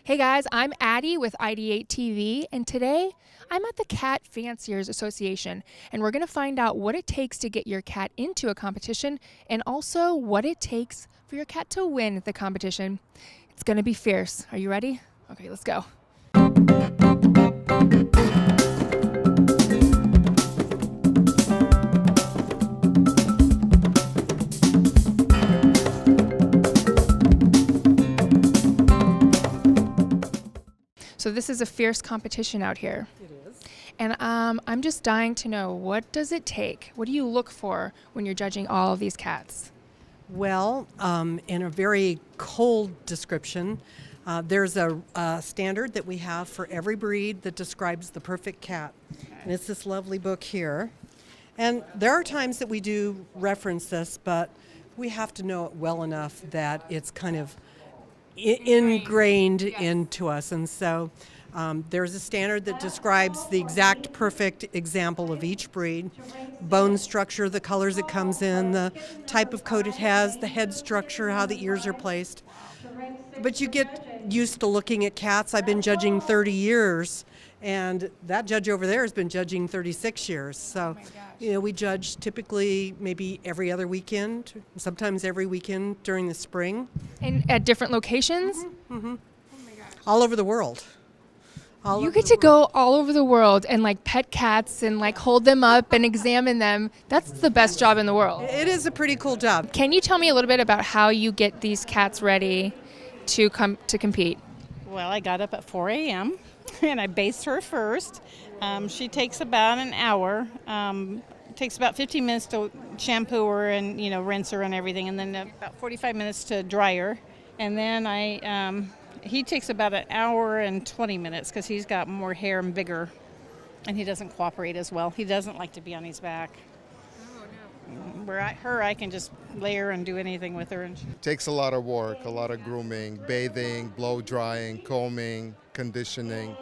Hey guys, I'm Addie with IdeateTV, and today I'm at the Cat Fanciers Association, and we're going to find out what it takes to get your cat into a competition and also what it takes for your cat to win the competition. It's going to be fierce. Are you ready? Okay, let's go. So this is a fierce competition out here. It is. And I'm just dying to know, what does it take? What do you look for when you're judging all of these cats? Well, in a very cold description, there's a standard that we have for every breed that describes the perfect cat. And it's this lovely book here. And there are times that we do reference this, but we have to know it well enough that it's kind of ingrained into us. And so there's a standard that describes the exact perfect example of each breed: bone structure, the colors it comes in, the type of coat it has, the head structure, how the ears are placed. But you get used to looking at cats. I've been judging 30 years, and that judge over there has been judging 36 years. So, we judge typically maybe every other weekend, sometimes every weekend during the spring. And at different locations? Mm-hmm. Oh my gosh. All over the world. You get to go all over the world and pet cats and hold them up and examine them. That's the best job in the world. It is a pretty cool job. Can you tell me a little bit about how you get these cats ready to compete? Well, I got up at 4 a.m. and I based her first. She takes about an hour. It takes about 15 minutes to shampoo her and rinse her and everything, and then about 45 minutes to dry her. And then he takes about an hour and 20 minutes because he's got more hair and bigger, and he doesn't cooperate as well. He doesn't like to be on his back. Oh, no. Where I can just lay her and do anything with her. And takes a lot of work, a lot of grooming, bathing, blow drying, combing, conditioning.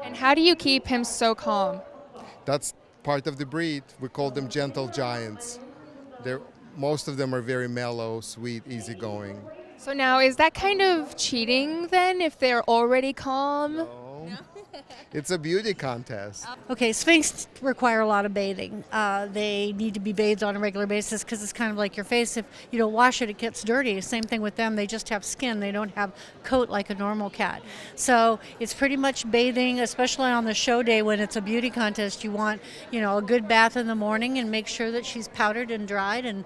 And how do you keep him so calm? That's part of the breed. We call them gentle giants. Most of them are very mellow, sweet, easygoing. So now, is that kind of cheating then if they're already calm? No. It's a beauty contest. Okay, Sphinx require a lot of bathing. They need to be bathed on a regular basis because it's kind of like your face. If you don't wash it, it gets dirty. Same thing with them. They just have skin. They don't have coat like a normal cat. So it's pretty much bathing, especially on the show day when it's a beauty contest. You want, a good bath in the morning and make sure that she's powdered and dried and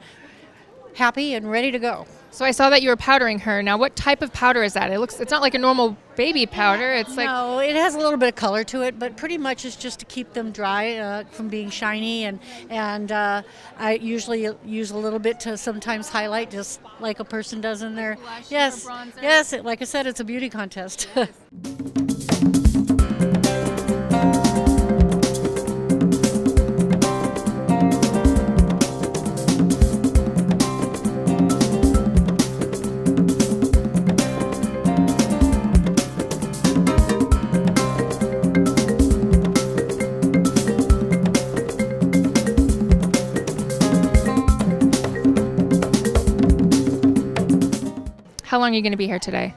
happy and ready to go. So I saw that you were powdering her. Now, what type of powder is that? It's not like a normal baby powder. No, it has a little bit of color to it, but pretty much it's just to keep them dry from being shiny. And I usually use a little bit to sometimes highlight, just like a person does in their. Yes, like I said, it's a beauty contest. How long are you going to be here today?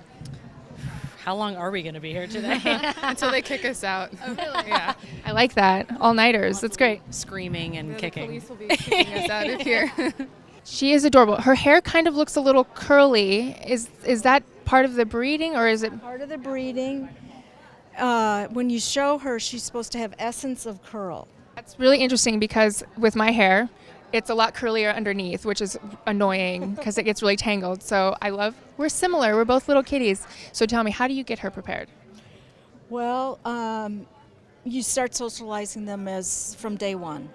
How long are we going to be here today? Until they kick us out. Oh, really? Yeah. I like that. All-nighters. That's great. Screaming and kicking. The police will be kicking us out of here. She is adorable. Her hair kind of looks a little curly. Is that part of the breeding, or is it? Part of the breeding. When you show her, she's supposed to have essence of curl. That's really interesting because with my hair, it's a lot curlier underneath, which is annoying because it gets really tangled. So we're similar. We're both little kitties. So tell me, how do you get her prepared? Well, you start socializing them from day one.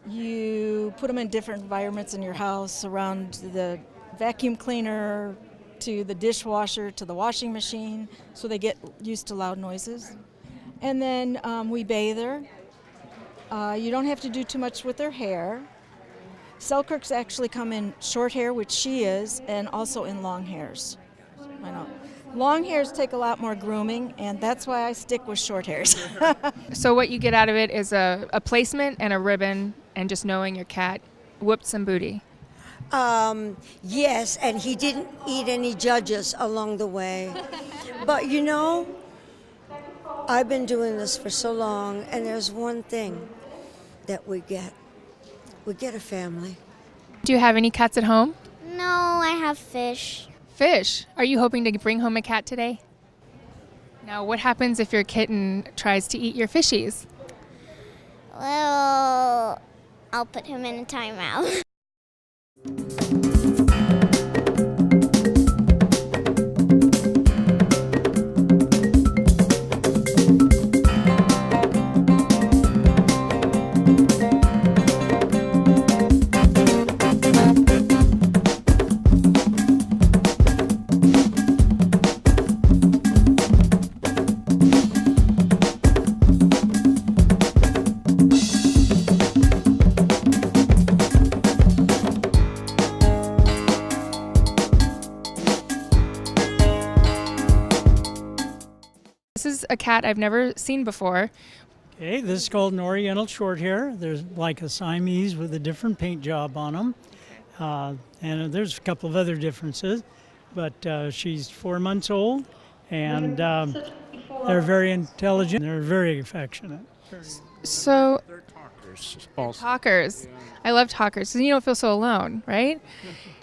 You put them in different environments in your house, around the vacuum cleaner, to the dishwasher, to the washing machine, so they get used to loud noises. And then we bathe her. You don't have to do too much with her hair. Selkirks actually come in short hair, which she is, and also in long hairs. I know. Long hairs take a lot more grooming, and that's why I stick with short hairs. So what you get out of it is a placement and a ribbon, and just knowing your cat whooped some booty. Yes, and he didn't eat any judges along the way. But you know, I've been doing this for so long, and there's one thing that we get. We get a family. Do you have any cats at home? No, I have fish. Fish. Are you hoping to bring home a cat today? Now, what happens if your kitten tries to eat your fishies? Well, I'll put him in a timeout. This is a cat I've never seen before. Okay, this is called an Oriental Shorthair. There's like a Siamese with a different paint job on them. And there's a couple of other differences. But she's 4 months old, and they're very intelligent. They're very affectionate. So, They're talkers also. talkers. I love talkers, so you don't feel so alone, right?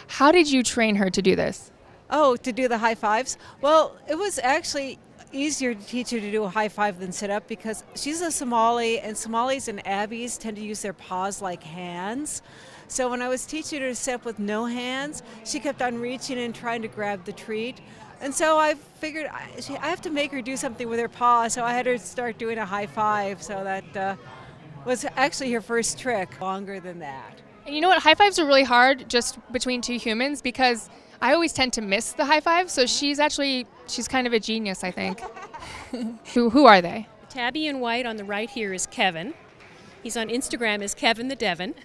How did you train her to do this? Oh, to do the high fives? Well, it was actually easier to teach her to do a high five than sit up because she's a Somali, and Somalis and Abbeys tend to use their paws like hands. So when I was teaching her to sit up with no hands, she kept on reaching and trying to grab the treat. And so I figured I have to make her do something with her paw, so I had her start doing a high five. So that was actually her first trick, longer than that. And you know what? High fives are really hard just between two humans because I always tend to miss the high five. So she's kind of a genius, I think. Who are they? Tabby in white on the right here is Kevin. He's on Instagram as Kevin the Devon.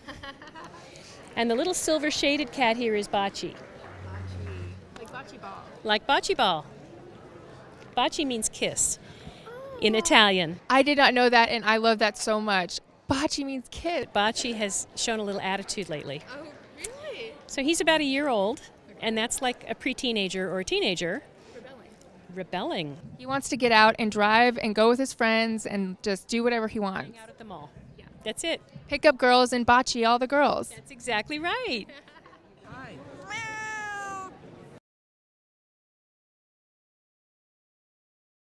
And the little silver shaded cat here is Bocce. Like bocce ball. Like bocce ball. Bocce means kiss in Italian. I did not know that, and I love that so much. Bocce means kid. Bocce has shown a little attitude lately. Oh, really? So he's about a year old, and that's like a pre-teenager or a teenager. Rebelling. He wants to get out and drive and go with his friends and just do whatever he wants. Hang out at the mall. Yeah. That's it. Pick up girls and bocce all the girls. That's exactly right.